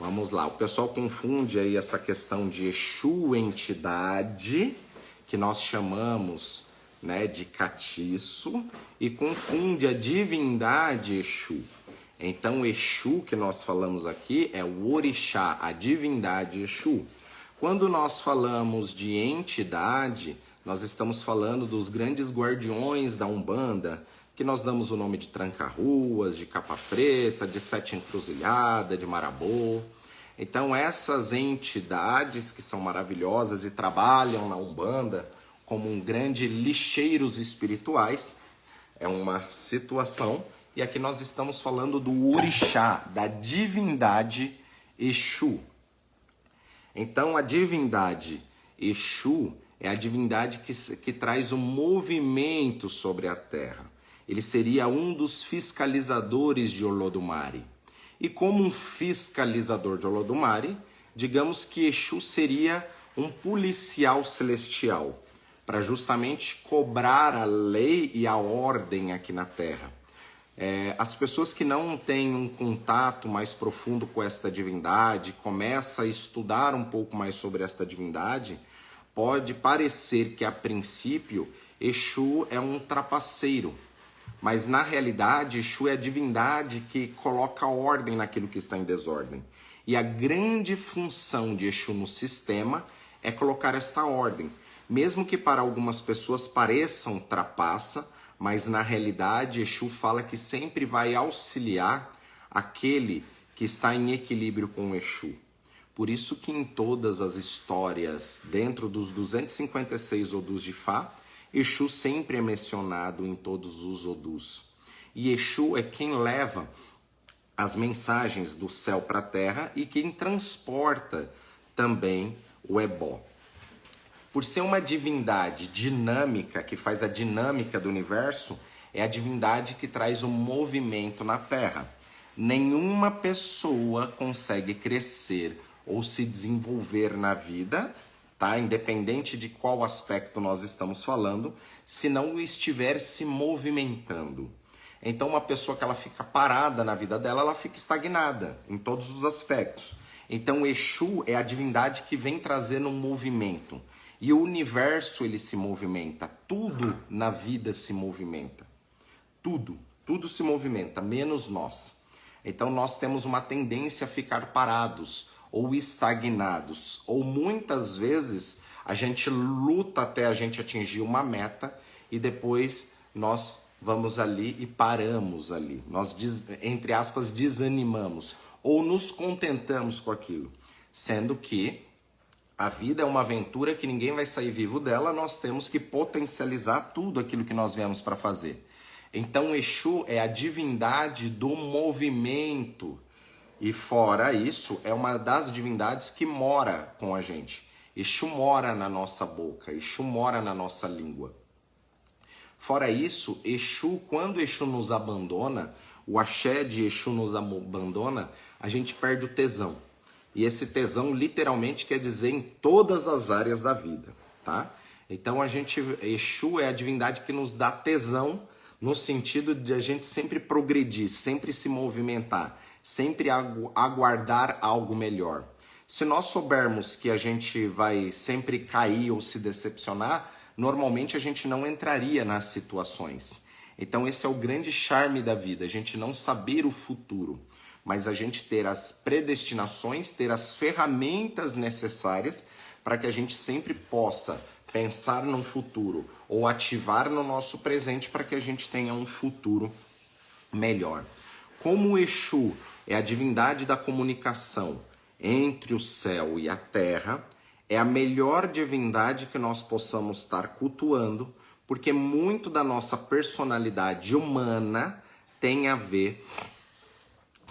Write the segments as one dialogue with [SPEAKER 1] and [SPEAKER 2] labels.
[SPEAKER 1] Vamos lá, o pessoal confunde aí essa questão de Exu entidade, que nós chamamos, né, de catiço, e confunde a divindade Exu. Então, Exu que nós falamos aqui é o orixá, a divindade Exu. Quando nós falamos de entidade, nós estamos falando dos grandes guardiões da Umbanda, que nós damos o nome de Tranca-Ruas, de Capa Preta, de Sete Encruzilhada, de Marabô. Então essas entidades que são maravilhosas e trabalham na Umbanda como um grande lixeiros espirituais, é uma situação. E aqui nós estamos falando do orixá, da divindade Exu. Então a divindade Exu é a divindade que traz um movimento sobre a terra. Ele seria um dos fiscalizadores de Olodumare. E como um fiscalizador de Olodumare, digamos que Exu seria um policial celestial, para justamente cobrar a lei e a ordem aqui na terra. As pessoas que não têm um contato mais profundo com esta divindade, começam a estudar um pouco mais sobre esta divindade, pode parecer que a princípio Exu é um trapaceiro, mas na realidade Exu é a divindade que coloca ordem naquilo que está em desordem. E a grande função de Exu no sistema é colocar esta ordem, mesmo que para algumas pessoas pareçam trapaça, mas na realidade Exu fala que sempre vai auxiliar aquele que está em equilíbrio com o Exu. Por isso que em todas as histórias, dentro dos 256 Odus de Fá, Exu sempre é mencionado em todos os Odus. E Exu é quem leva as mensagens do céu para a terra e quem transporta também o ebó. Por ser uma divindade dinâmica, que faz a dinâmica do universo, é a divindade que traz o movimento na terra. Nenhuma pessoa consegue crescer ou se desenvolver na vida, tá? Independente de qual aspecto nós estamos falando, se não estiver se movimentando. Então uma pessoa que ela fica parada na vida dela, ela fica estagnada em todos os aspectos. Então Exu é a divindade que vem trazendo um movimento. E o universo ele se movimenta, tudo na vida se movimenta. Tudo se movimenta, menos nós. Então nós temos uma tendência a ficar parados ou estagnados, ou muitas vezes a gente luta até a gente atingir uma meta e depois nós vamos ali e paramos ali. Nós, entre aspas, desanimamos ou nos contentamos com aquilo, sendo que a vida é uma aventura que ninguém vai sair vivo dela, nós temos que potencializar tudo aquilo que nós viemos para fazer. Então Exu é a divindade do movimento. E fora isso, é uma das divindades que mora com a gente. Exu mora na nossa boca, Exu mora na nossa língua. Fora isso, Exu, quando Exu nos abandona, o axé de Exu nos abandona, a gente perde o tesão. E esse tesão literalmente quer dizer em todas as áreas da vida, tá? Então Exu é a divindade que nos dá tesão no sentido de a gente sempre progredir, sempre se movimentar, sempre aguardar algo melhor. Se nós soubermos que a gente vai sempre cair ou se decepcionar, normalmente a gente não entraria nas situações. Então esse é o grande charme da vida, a gente não saber o futuro, mas a gente ter as predestinações, ter as ferramentas necessárias para que a gente sempre possa pensar no futuro ou ativar no nosso presente para que a gente tenha um futuro melhor. Como o Exu é a divindade da comunicação entre o céu e a terra, é a melhor divindade que nós possamos estar cultuando, porque muito da nossa personalidade humana tem a ver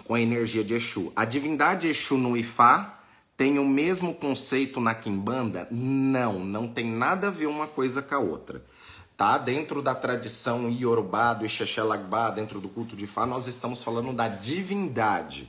[SPEAKER 1] com a energia de Exu. A divindade Exu no Ifá tem o mesmo conceito na Quimbanda? Não tem nada a ver uma coisa com a outra. Tá? Dentro da tradição Iorubá, do Ixexelagbá, dentro do culto de Ifá, nós estamos falando da divindade,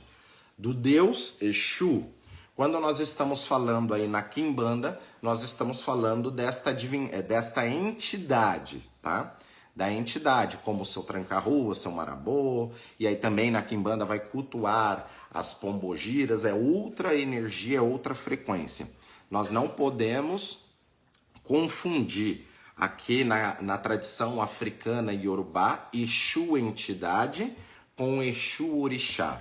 [SPEAKER 1] do Deus Exu. Quando nós estamos falando aí na Quimbanda, nós estamos falando desta entidade, tá? Da entidade, como o seu Tranca-Rua, seu Marabô, e aí também na Quimbanda vai cultuar as pombogiras, é outra energia, é outra frequência. Nós não podemos confundir aqui na tradição africana Yorubá, Exu entidade com Exu orixá.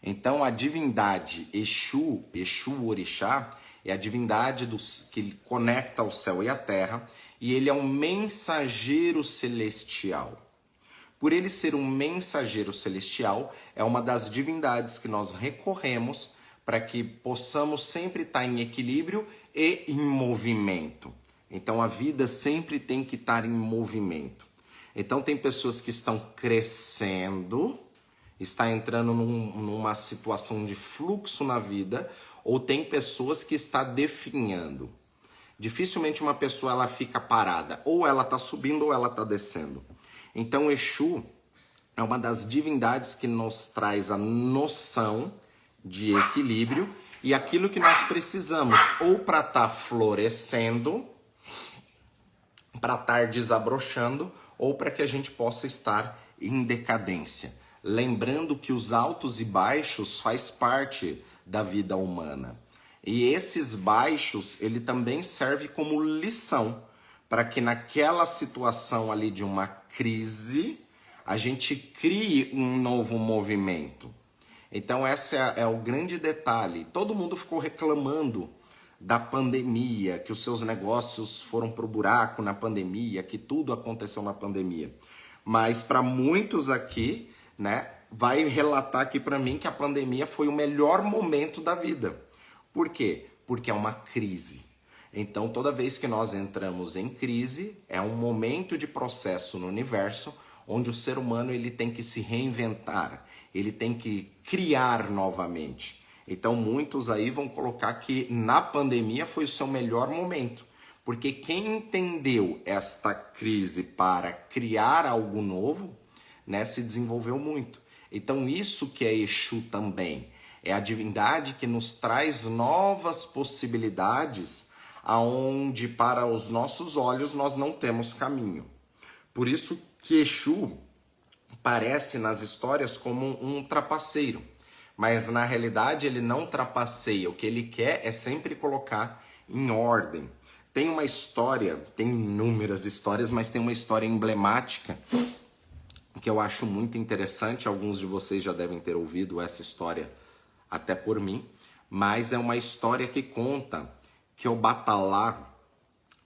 [SPEAKER 1] Então a divindade Exu, Exu orixá, é a divindade que conecta o céu e a terra, e ele é um mensageiro celestial. Por ele ser um mensageiro celestial, é uma das divindades que nós recorremos para que possamos sempre estar em equilíbrio e em movimento. Então a vida sempre tem que estar em movimento. Então tem pessoas que estão crescendo, está entrando numa situação de fluxo na vida, ou tem pessoas que está definhando. Dificilmente uma pessoa ela fica parada, ou ela está subindo ou ela está descendo. Então Exu é uma das divindades que nos traz a noção de equilíbrio e aquilo que nós precisamos, ou para estar florescendo, para estar desabrochando, ou para que a gente possa estar em decadência. Lembrando que os altos e baixos faz parte da vida humana. E esses baixos, ele também serve como lição, para que naquela situação ali de uma crise, a gente crie um novo movimento. Então esse é o grande detalhe. Todo mundo ficou reclamando da pandemia, que os seus negócios foram pro buraco na pandemia, que tudo aconteceu na pandemia. Mas para muitos aqui, né, vai relatar aqui para mim que a pandemia foi o melhor momento da vida. Por quê? Porque é uma crise. Então, toda vez que nós entramos em crise, é um momento de processo no universo onde o ser humano ele tem que se reinventar, ele tem que criar novamente. Então, muitos aí vão colocar que na pandemia foi o seu melhor momento, porque quem entendeu esta crise para criar algo novo, né, se desenvolveu muito. Então, isso que é Exu também, é a divindade que nos traz novas possibilidades aonde para os nossos olhos nós não temos caminho. Por isso que Exu parece nas histórias como um trapaceiro, mas na realidade ele não trapaceia, o que ele quer é sempre colocar em ordem. Tem uma história, tem inúmeras histórias, mas tem uma história emblemática que eu acho muito interessante, alguns de vocês já devem ter ouvido essa história até por mim, mas é uma história que conta que Obatalá,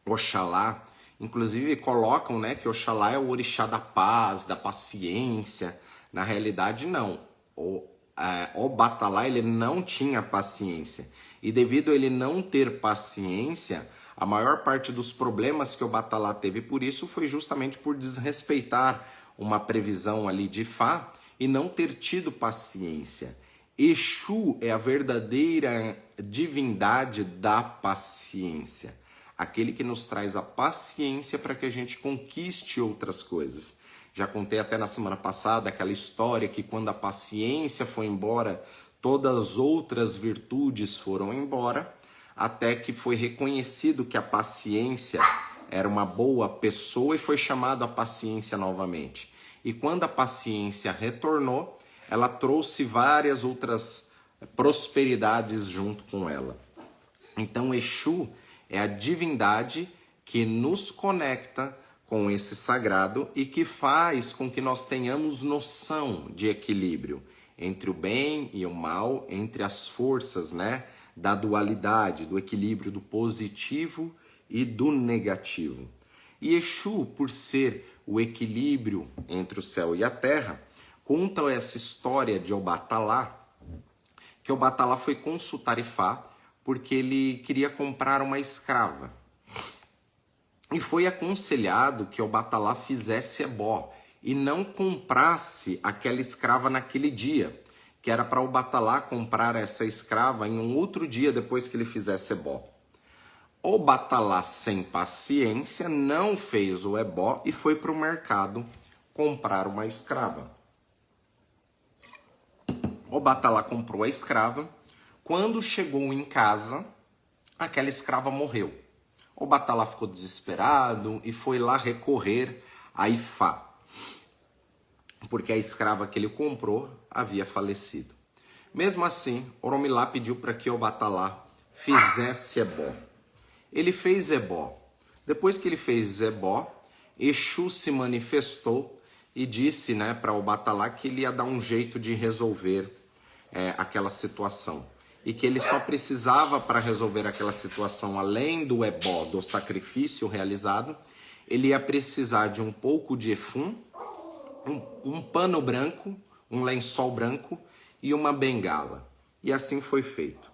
[SPEAKER 1] Oxalá, inclusive colocam, né, que Oxalá é o orixá da paz, da paciência. Na realidade, não. Obatalá, ele não tinha paciência. E devido a ele não ter paciência, a maior parte dos problemas que Obatalá teve por isso foi justamente por desrespeitar uma previsão ali de Fá e não ter tido paciência. Exu é a verdadeira divindade da paciência. Aquele que nos traz a paciência para que a gente conquiste outras coisas. Já contei até na semana passada aquela história que quando a paciência foi embora, todas as outras virtudes foram embora, até que foi reconhecido que a paciência era uma boa pessoa e foi chamado a paciência novamente. E quando a paciência retornou, ela trouxe várias outras prosperidades junto com ela. Então Exu é a divindade que nos conecta com esse sagrado e que faz com que nós tenhamos noção de equilíbrio entre o bem e o mal, entre as forças, né, da dualidade, do equilíbrio do positivo e do negativo. E Exu, por ser o equilíbrio entre o céu e a terra, conta essa história de Obatalá, que Obatalá foi consultar Ifá porque ele queria comprar uma escrava. E foi aconselhado que Obatalá fizesse ebó e não comprasse aquela escrava naquele dia, que era para Obatalá comprar essa escrava em um outro dia depois que ele fizesse ebó. Obatalá, sem paciência, não fez o ebó e foi para o mercado comprar uma escrava. Obatalá comprou a escrava. Quando chegou em casa, aquela escrava morreu. Obatalá ficou desesperado e foi lá recorrer a Ifá, porque a escrava que ele comprou havia falecido. Mesmo assim, Oromilá pediu para que Obatalá fizesse ebó. Ele fez ebó. Depois que ele fez ebó, Exu se manifestou e disse, né, para Obatalá que ele ia dar um jeito de resolver aquela situação. E que ele só precisava, para resolver aquela situação, além do ebó, do sacrifício realizado, ele ia precisar de um pouco de efum, um pano branco, um lençol branco e uma bengala. E assim foi feito.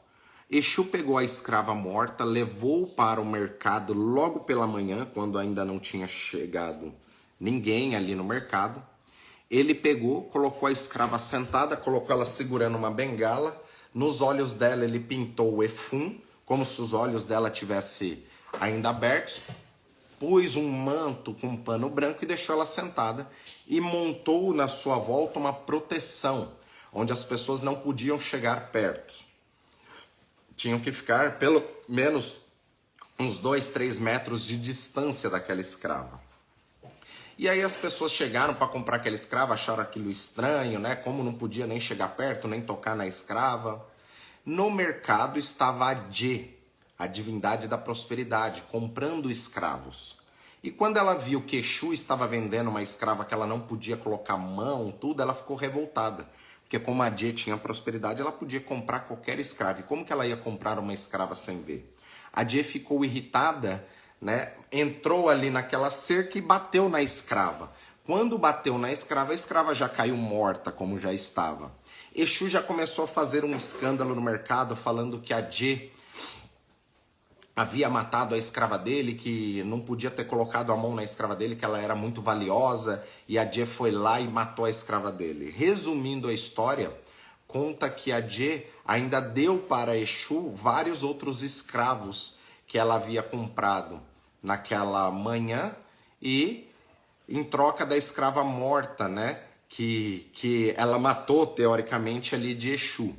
[SPEAKER 1] Exu pegou a escrava morta, levou para o mercado logo pela manhã, quando ainda não tinha chegado ninguém ali no mercado. Ele pegou, colocou a escrava sentada, colocou ela segurando uma bengala. Nos olhos dela ele pintou o efum, como se os olhos dela tivessem ainda abertos. Pôs um manto com um pano branco e deixou ela sentada. E montou na sua volta uma proteção, onde as pessoas não podiam chegar perto. Tinham que ficar pelo menos uns 2, 3 metros de distância daquela escrava. E aí as pessoas chegaram para comprar aquela escrava, acharam aquilo estranho, né? Como não podia nem chegar perto, nem tocar na escrava. No mercado estava a Dje, a divindade da prosperidade, comprando escravos. E quando ela viu que Exu estava vendendo uma escrava que ela não podia colocar mão, tudo, ela ficou revoltada. Porque como a Dje tinha prosperidade, ela podia comprar qualquer escrava. E como que ela ia comprar uma escrava sem ver? A Dje ficou irritada, né? Entrou ali naquela cerca e bateu na escrava. Quando bateu na escrava, a escrava já caiu morta, como já estava. Exu já começou a fazer um escândalo no mercado, falando que a Dje havia matado a escrava dele, que não podia ter colocado a mão na escrava dele, que ela era muito valiosa, e a Dje foi lá e matou a escrava dele. Resumindo a história, conta que a Dje ainda deu para Exu vários outros escravos que ela havia comprado naquela manhã, e em troca da escrava morta, né, que ela matou teoricamente ali de Exu.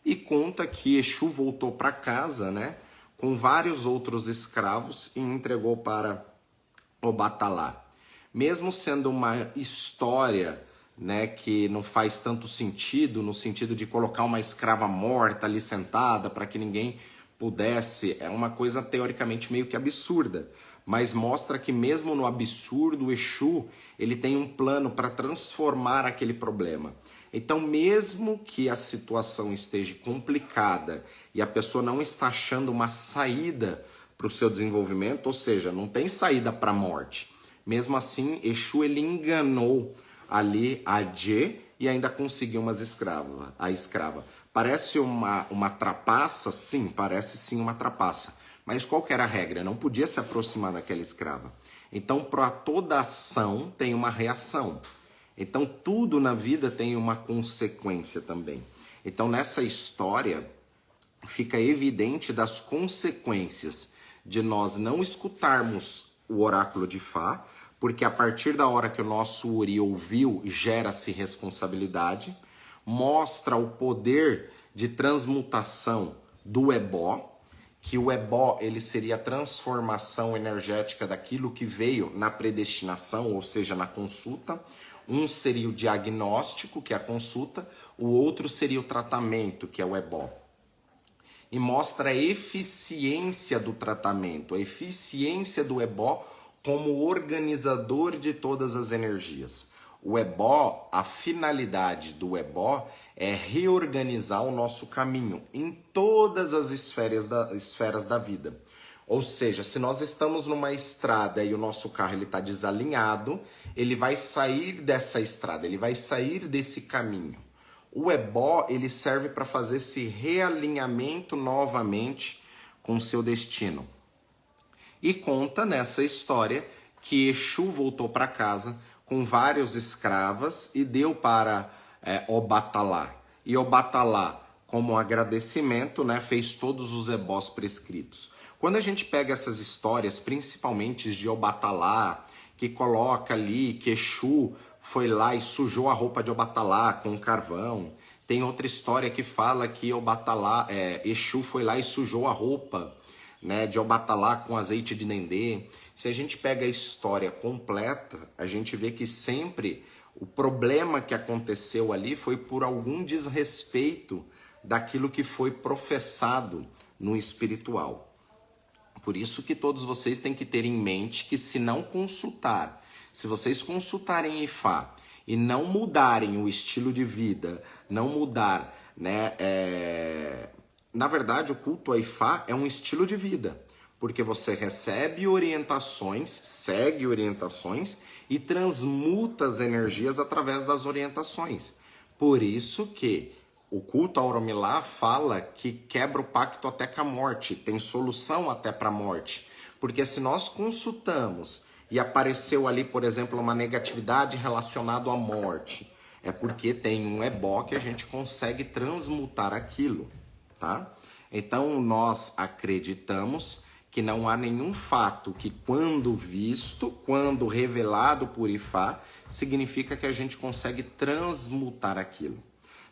[SPEAKER 1] E conta que Exu voltou para casa, né, com vários outros escravos e entregou para Obatalá. Mesmo sendo uma história, né, que não faz tanto sentido, no sentido de colocar uma escrava morta ali sentada para que ninguém pudesse, é uma coisa teoricamente meio que absurda, mas mostra que mesmo no absurdo, o Exu, ele tem um plano para transformar aquele problema. Então, mesmo que a situação esteja complicada e a pessoa não está achando uma saída para o seu desenvolvimento, ou seja, não tem saída para a morte, mesmo assim, Exu ele enganou ali a Dje e ainda conseguiu a escrava. Parece uma trapaça? Sim, parece sim uma trapaça. Mas qual que era a regra? Não podia se aproximar daquela escrava. Então, para toda ação tem uma reação. Então, tudo na vida tem uma consequência também. Então, nessa história, fica evidente das consequências de nós não escutarmos o oráculo de Fá, porque a partir da hora que o nosso Uri ouviu, gera-se responsabilidade, mostra o poder de transmutação do ebó, que o ebó ele seria a transformação energética daquilo que veio na predestinação, ou seja, na consulta. Um seria o diagnóstico, que é a consulta, o outro seria o tratamento, que é o ebó. E mostra a eficiência do tratamento, a eficiência do ebó como organizador de todas as energias. O ebó, a finalidade do ebó é reorganizar o nosso caminho em todas as esferas da vida. Ou seja, se nós estamos numa estrada e o nosso carro está desalinhado, ele vai sair dessa estrada, ele vai sair desse caminho. O ebó ele serve para fazer esse realinhamento novamente com o seu destino. E conta nessa história que Exu voltou para casa com vários escravas e deu para Obatalá. E Obatalá, como agradecimento, né, fez todos os ebós prescritos. Quando a gente pega essas histórias, principalmente de Obatalá, que coloca ali que Exu foi lá e sujou a roupa de Obatalá com carvão. Tem outra história que fala que Exu foi lá e sujou a roupa, né, de Obatalá com azeite de dendê. Se a gente pega a história completa, a gente vê que sempre o problema que aconteceu ali foi por algum desrespeito daquilo que foi professado no espiritual. Por isso que todos vocês têm que ter em mente que se não consultar, se vocês consultarem Ifá e não mudarem o estilo de vida, não mudar, né? Na verdade, o culto a Ifá é um estilo de vida, porque você recebe orientações, segue orientações e transmuta as energias através das orientações. Por isso que o culto a Oromilá fala que quebra o pacto até com a morte, tem solução até para a morte. Porque se nós consultamos e apareceu ali, por exemplo, uma negatividade relacionada à morte, é porque tem um ebó que a gente consegue transmutar aquilo, tá? Então nós acreditamos que não há nenhum fato que quando visto, quando revelado por Ifá, significa que a gente consegue transmutar aquilo.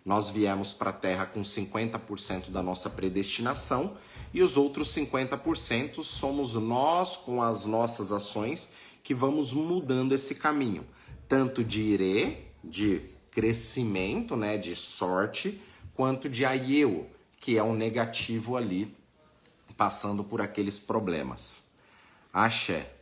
[SPEAKER 1] Nós viemos para a Terra com 50% da nossa predestinação e os outros 50% somos nós, com as nossas ações, que vamos mudando esse caminho. Tanto de Irê, de crescimento, né, de sorte, quanto de Aieu, que é um negativo ali, passando por aqueles problemas. Axé.